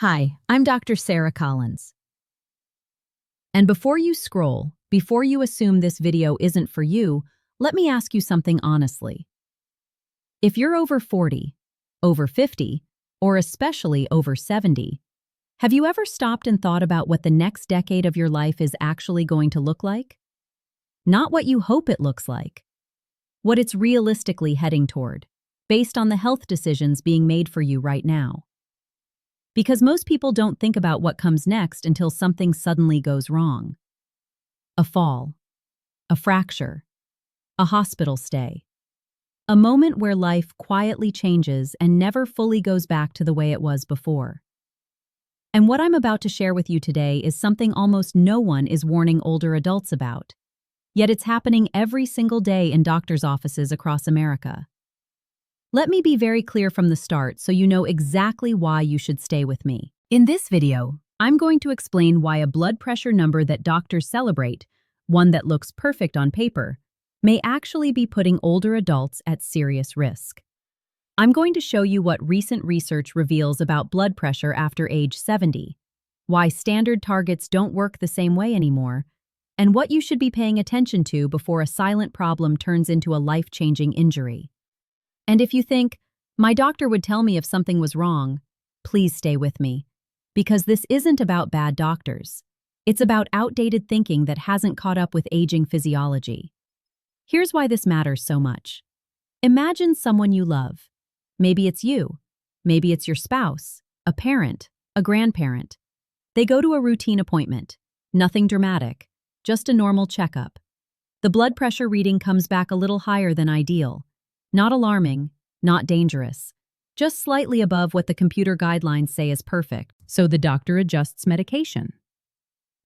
Hi, I'm Dr. Sarah Collins. And before you scroll, before you assume this video isn't for you, let me ask you something honestly. If you're over 40, over 50, or especially over 70, have you ever stopped and thought about what the next decade of your life is actually going to look like? Not what you hope it looks like, what it's realistically heading toward, based on the health decisions being made for you right now. Because most people don't think about what comes next until something suddenly goes wrong. A fall, a fracture, a hospital stay. A moment where life quietly changes and never fully goes back to the way it was before. And what I'm about to share with you today is something almost no one is warning older adults about. Yet it's happening every single day in doctors' offices across America. Let me be very clear from the start so you know exactly why you should stay with me. In this video, I'm going to explain why a blood pressure number that doctors celebrate, one that looks perfect on paper, may actually be putting older adults at serious risk. I'm going to show you what recent research reveals about blood pressure after age 70, why standard targets don't work the same way anymore, and what you should be paying attention to before a silent problem turns into a life-changing injury. And if you think, my doctor would tell me if something was wrong, please stay with me. Because this isn't about bad doctors. It's about outdated thinking that hasn't caught up with aging physiology. Here's why this matters so much. Imagine someone you love. Maybe it's you. Maybe it's your spouse, a parent, a grandparent. They go to a routine appointment. Nothing dramatic, just a normal checkup. The blood pressure reading comes back a little higher than ideal. Not alarming, not dangerous, just slightly above what the computer guidelines say is perfect. So the doctor adjusts medication,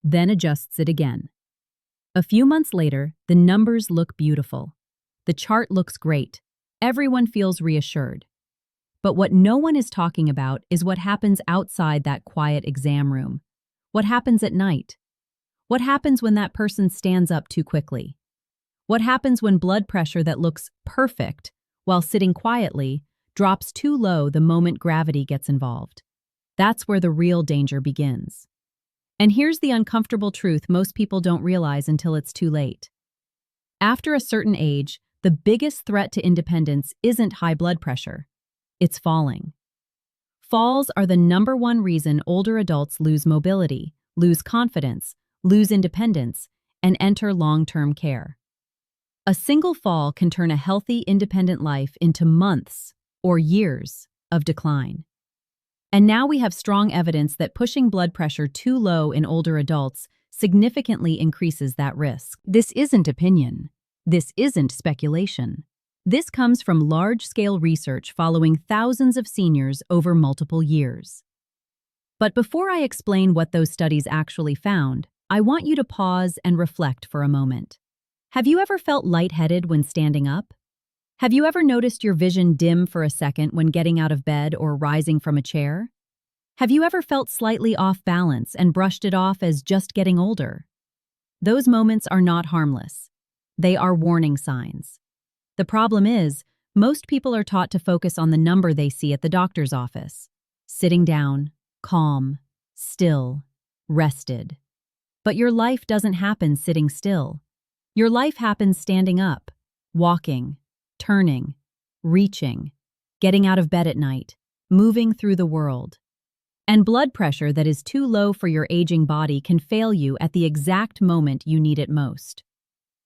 then adjusts it again. A few months later, the numbers look beautiful. The chart looks great. Everyone feels reassured. But what no one is talking about is what happens outside that quiet exam room. What happens at night? What happens when that person stands up too quickly? What happens when blood pressure that looks perfect while sitting quietly drops too low the moment gravity gets involved? That's where the real danger begins. And here's the uncomfortable truth most people don't realize until it's too late. After a certain age, the biggest threat to independence isn't high blood pressure. It's falling. Falls are the #1 reason older adults lose mobility, lose confidence, lose independence, and enter long-term care. A single fall can turn a healthy, independent life into months or years of decline. And now we have strong evidence that pushing blood pressure too low in older adults significantly increases that risk. This isn't opinion. This isn't speculation. This comes from large-scale research following thousands of seniors over multiple years. But before I explain what those studies actually found, I want you to pause and reflect for a moment. Have you ever felt lightheaded when standing up? Have you ever noticed your vision dim for a second when getting out of bed or rising from a chair? Have you ever felt slightly off balance and brushed it off as just getting older? Those moments are not harmless. They are warning signs. The problem is, most people are taught to focus on the number they see at the doctor's office. Sitting down, calm, still, rested. But your life doesn't happen sitting still. Your life happens standing up, walking, turning, reaching, getting out of bed at night, moving through the world. And blood pressure that is too low for your aging body can fail you at the exact moment you need it most.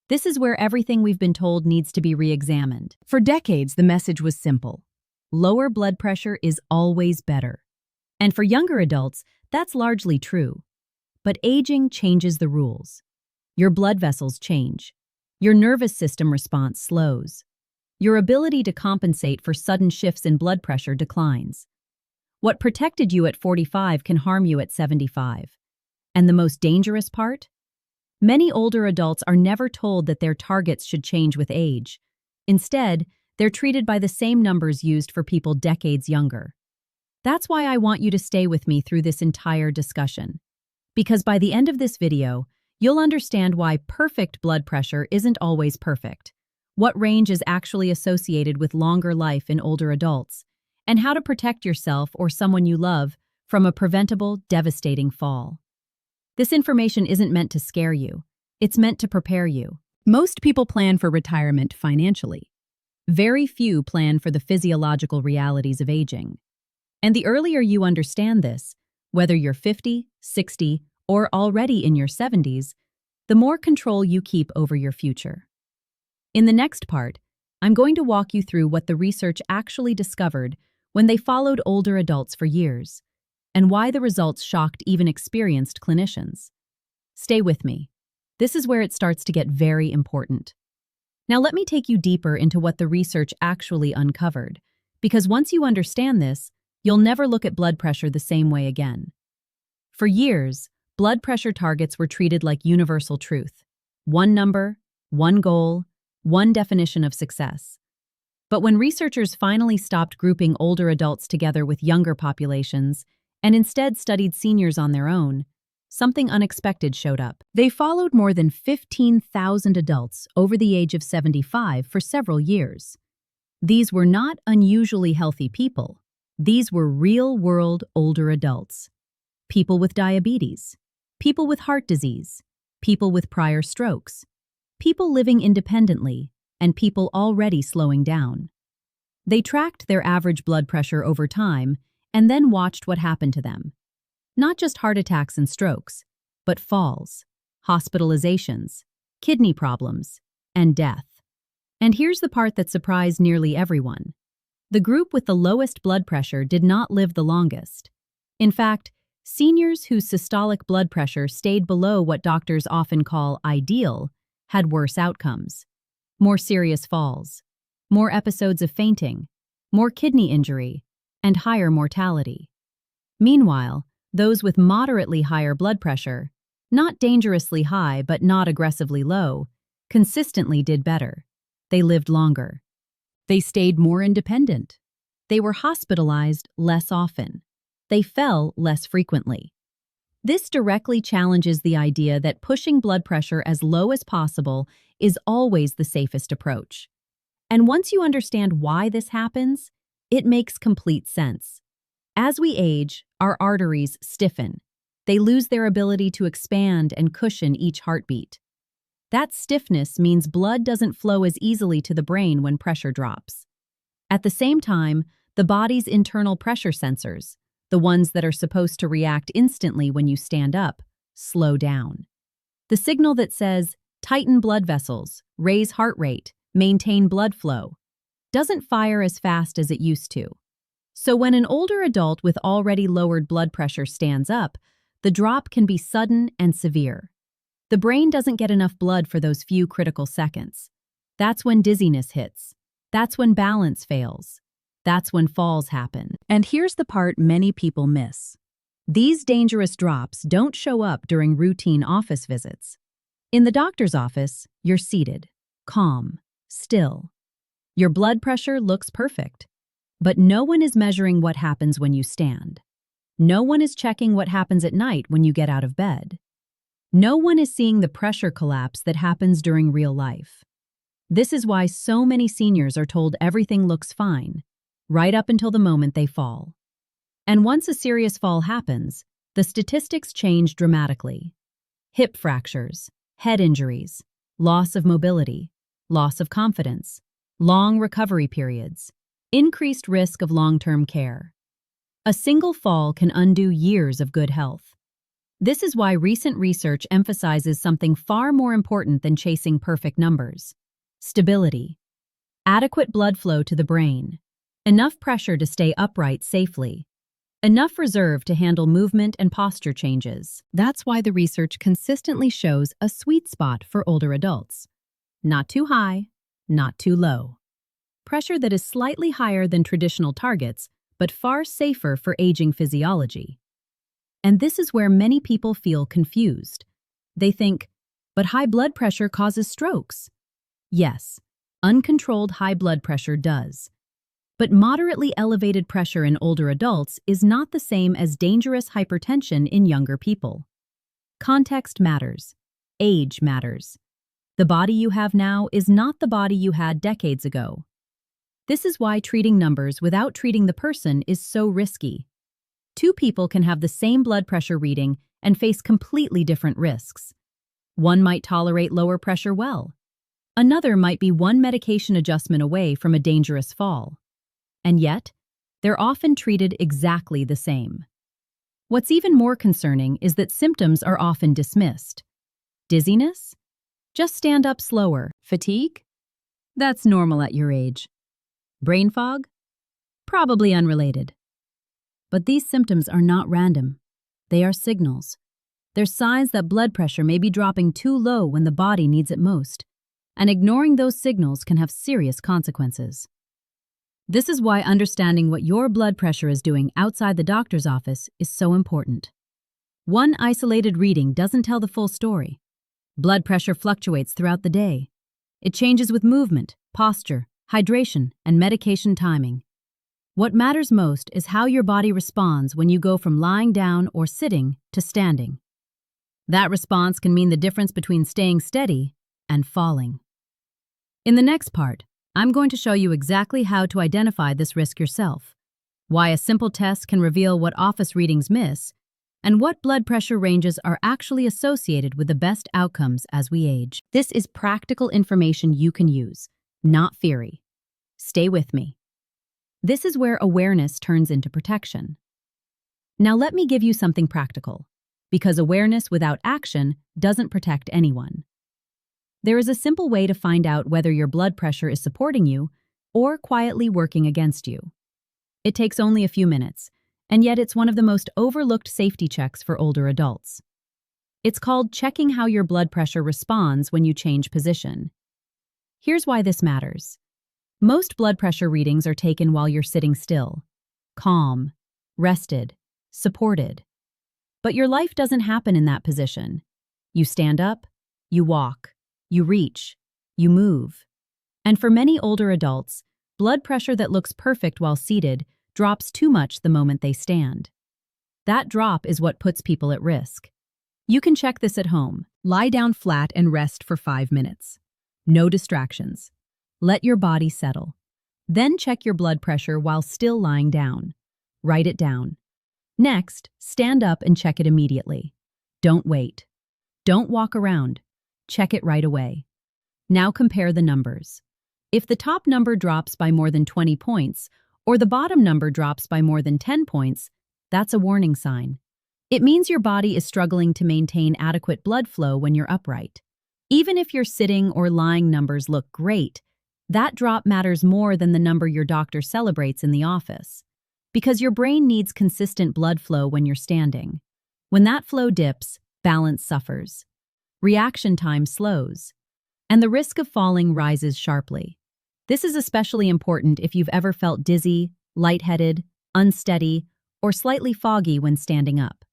This is where everything we've been told needs to be re-examined. For decades, the message was simple. Lower blood pressure is always better. And for younger adults, that's largely true. But aging changes the rules. Your blood vessels change. Your nervous system response slows. Your ability to compensate for sudden shifts in blood pressure declines. What protected you at 45 can harm you at 75. And the most dangerous part? Many older adults are never told that their targets should change with age. Instead, they're treated by the same numbers used for people decades younger. That's why I want you to stay with me through this entire discussion. Because by the end of this video, you'll understand why perfect blood pressure isn't always perfect, what range is actually associated with longer life in older adults, and how to protect yourself or someone you love from a preventable, devastating fall. This information isn't meant to scare you. It's meant to prepare you. Most people plan for retirement financially. Very few plan for the physiological realities of aging. And the earlier you understand this, whether you're 50, 60, or already in your 70s, the more control you keep over your future. In the next part, I'm going to walk you through what the research actually discovered when they followed older adults for years, and why the results shocked even experienced clinicians. Stay with me. This is where it starts to get very important. Now let me take you deeper into what the research actually uncovered, because once you understand this, you'll never look at blood pressure the same way again. For years, blood pressure targets were treated like universal truth. One number, one goal, one definition of success. But when researchers finally stopped grouping older adults together with younger populations and instead studied seniors on their own, something unexpected showed up. They followed more than 15,000 adults over the age of 75 for several years. These were not unusually healthy people. These were real-world older adults. People with diabetes, people with heart disease, people with prior strokes, people living independently, and people already slowing down. They tracked their average blood pressure over time and then watched what happened to them. Not just heart attacks and strokes, but falls, hospitalizations, kidney problems, and death. And here's the part that surprised nearly everyone. The group with the lowest blood pressure did not live the longest. In fact, seniors whose systolic blood pressure stayed below what doctors often call ideal had worse outcomes. More serious falls, more episodes of fainting, more kidney injury, and higher mortality. Meanwhile, those with moderately higher blood pressure, not dangerously high but not aggressively low, consistently did better. They lived longer. They stayed more independent. They were hospitalized less often. They fell less frequently. This directly challenges the idea that pushing blood pressure as low as possible is always the safest approach. And once you understand why this happens, it makes complete sense. As we age, our arteries stiffen. They lose their ability to expand and cushion each heartbeat. That stiffness means blood doesn't flow as easily to the brain when pressure drops. At the same time, the body's internal pressure sensors, the ones that are supposed to react instantly when you stand up, slow down. The signal that says, tighten blood vessels, raise heart rate, maintain blood flow, doesn't fire as fast as it used to. So when an older adult with already lowered blood pressure stands up, the drop can be sudden and severe. The brain doesn't get enough blood for those few critical seconds. That's when dizziness hits. That's when balance fails. That's when falls happen. And here's the part many people miss. These dangerous drops don't show up during routine office visits. In the doctor's office, you're seated, calm, still. Your blood pressure looks perfect. But no one is measuring what happens when you stand. No one is checking what happens at night when you get out of bed. No one is seeing the pressure collapse that happens during real life. This is why so many seniors are told everything looks fine, right up until the moment they fall. And once a serious fall happens, the statistics change dramatically. Hip fractures, head injuries, loss of mobility, loss of confidence, long recovery periods, increased risk of long-term care. A single fall can undo years of good health. This is why recent research emphasizes something far more important than chasing perfect numbers: stability. Adequate blood flow to the brain. Enough pressure to stay upright safely. Enough reserve to handle movement and posture changes. That's why the research consistently shows a sweet spot for older adults. Not too high, not too low. Pressure that is slightly higher than traditional targets, but far safer for aging physiology. And this is where many people feel confused. They think, but high blood pressure causes strokes. Yes, uncontrolled high blood pressure does. But moderately elevated pressure in older adults is not the same as dangerous hypertension in younger people. Context matters. Age matters. The body you have now is not the body you had decades ago. This is why treating numbers without treating the person is so risky. Two people can have the same blood pressure reading and face completely different risks. One might tolerate lower pressure well. Another might be one medication adjustment away from a dangerous fall. And yet, they're often treated exactly the same. What's even more concerning is that symptoms are often dismissed. Dizziness? Just stand up slower. Fatigue? That's normal at your age. Brain fog? Probably unrelated. But these symptoms are not random. They are signals. They're signs that blood pressure may be dropping too low when the body needs it most, and ignoring those signals can have serious consequences. This is why understanding what your blood pressure is doing outside the doctor's office is so important. One isolated reading doesn't tell the full story. Blood pressure fluctuates throughout the day. It changes with movement, posture, hydration, and medication timing. What matters most is how your body responds when you go from lying down or sitting to standing. That response can mean the difference between staying steady and falling. In the next part, I'm going to show you exactly how to identify this risk yourself, why a simple test can reveal what office readings miss, and what blood pressure ranges are actually associated with the best outcomes as we age. This is practical information you can use, not theory. Stay with me. This is where awareness turns into protection. Now let me give you something practical, because awareness without action doesn't protect anyone. There is a simple way to find out whether your blood pressure is supporting you or quietly working against you. It takes only a few minutes, and yet it's one of the most overlooked safety checks for older adults. It's called checking how your blood pressure responds when you change position. Here's why this matters. Most blood pressure readings are taken while you're sitting still, calm, rested, supported. But your life doesn't happen in that position. You stand up, you walk, you reach, you move. And for many older adults, blood pressure that looks perfect while seated drops too much the moment they stand. That drop is what puts people at risk. You can check this at home. Lie down flat and rest for 5 minutes. No distractions. Let your body settle. Then check your blood pressure while still lying down. Write it down. Next, stand up and check it immediately. Don't wait. Don't walk around. Check it right away. Now compare the numbers. If the top number drops by more than 20 points, or the bottom number drops by more than 10 points, that's a warning sign. It means your body is struggling to maintain adequate blood flow when you're upright. Even if your sitting or lying numbers look great, that drop matters more than the number your doctor celebrates in the office. Because your brain needs consistent blood flow when you're standing. When that flow dips, balance suffers. Reaction time slows. And the risk of falling rises sharply. This is especially important if you've ever felt dizzy, lightheaded, unsteady, or slightly foggy when standing up.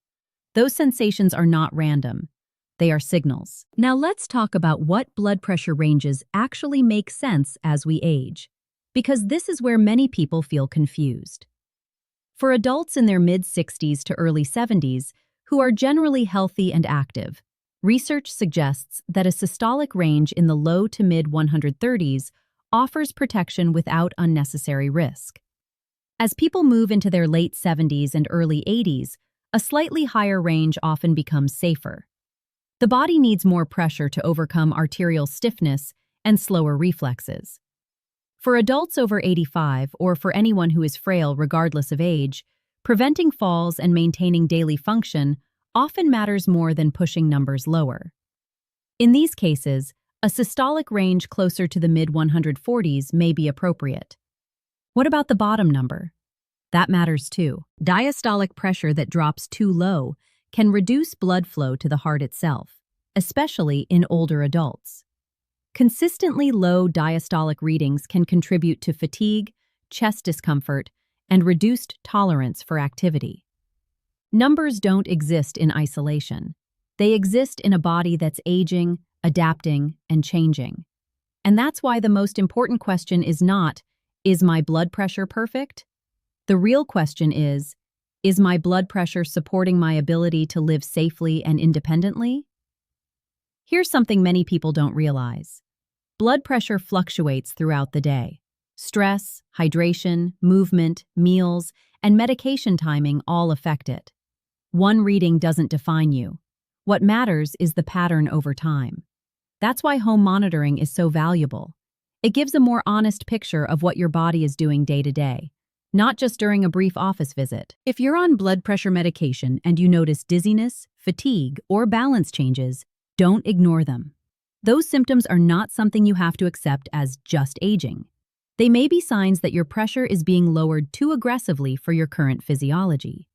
Those sensations are not random. They are signals. Now let's talk about what blood pressure ranges actually make sense as we age, because this is where many people feel confused. For adults in their mid-60s to early 70s, who are generally healthy and active, research suggests that a systolic range in the low to mid-130s offers protection without unnecessary risk. As people move into their late 70s and early 80s, a slightly higher range often becomes safer. The body needs more pressure to overcome arterial stiffness and slower reflexes. For adults over 85, or for anyone who is frail regardless of age, preventing falls and maintaining daily function often matters more than pushing numbers lower. In these cases, a systolic range closer to the mid-140s may be appropriate. What about the bottom number? That matters too. Diastolic pressure that drops too low can reduce blood flow to the heart itself, especially in older adults. Consistently low diastolic readings can contribute to fatigue, chest discomfort, and reduced tolerance for activity. Numbers don't exist in isolation. They exist in a body that's aging, adapting, and changing. And that's why the most important question is not, is my blood pressure perfect? The real question is my blood pressure supporting my ability to live safely and independently? Here's something many people don't realize. Blood pressure fluctuates throughout the day. Stress, hydration, movement, meals, and medication timing all affect it. One reading doesn't define you. What matters is the pattern over time. That's why home monitoring is so valuable. It gives a more honest picture of what your body is doing day to day, not just during a brief office visit. If you're on blood pressure medication and you notice dizziness, fatigue, or balance changes, don't ignore them. Those symptoms are not something you have to accept as just aging. They may be signs that your pressure is being lowered too aggressively for your current physiology.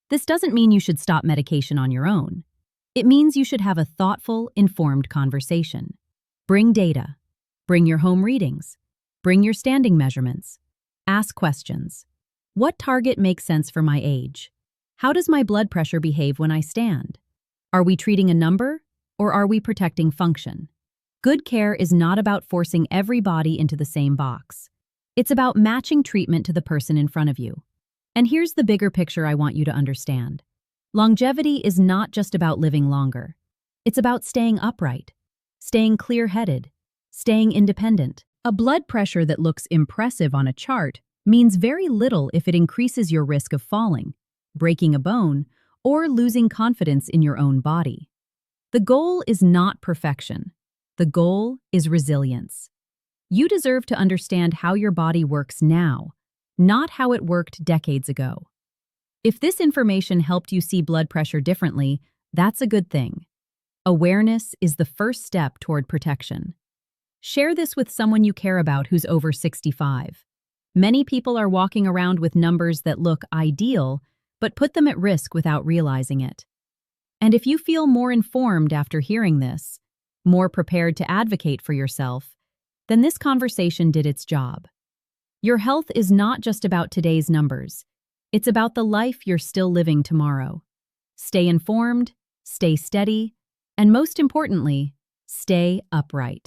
This doesn't mean you should stop medication on your own. It means you should have a thoughtful, informed conversation. Bring data. Bring your home readings. Bring your standing measurements. Ask questions. What target makes sense for my age? How does my blood pressure behave when I stand? Are we treating a number, or are we protecting function? Good care is not about forcing everybody into the same box. It's about matching treatment to the person in front of you. And here's the bigger picture I want you to understand. Longevity is not just about living longer. It's about staying upright, staying clear-headed, staying independent. A blood pressure that looks impressive on a chart means very little if it increases your risk of falling, breaking a bone, or losing confidence in your own body. The goal is not perfection. The goal is resilience. You deserve to understand how your body works now, not how it worked decades ago. If this information helped you see blood pressure differently, that's a good thing. Awareness is the first step toward protection. Share this with someone you care about who's over 65. Many people are walking around with numbers that look ideal, but put them at risk without realizing it. And if you feel more informed after hearing this, more prepared to advocate for yourself, then this conversation did its job. Your health is not just about today's numbers. It's about the life you're still living tomorrow. Stay informed, stay steady, and most importantly, stay upright.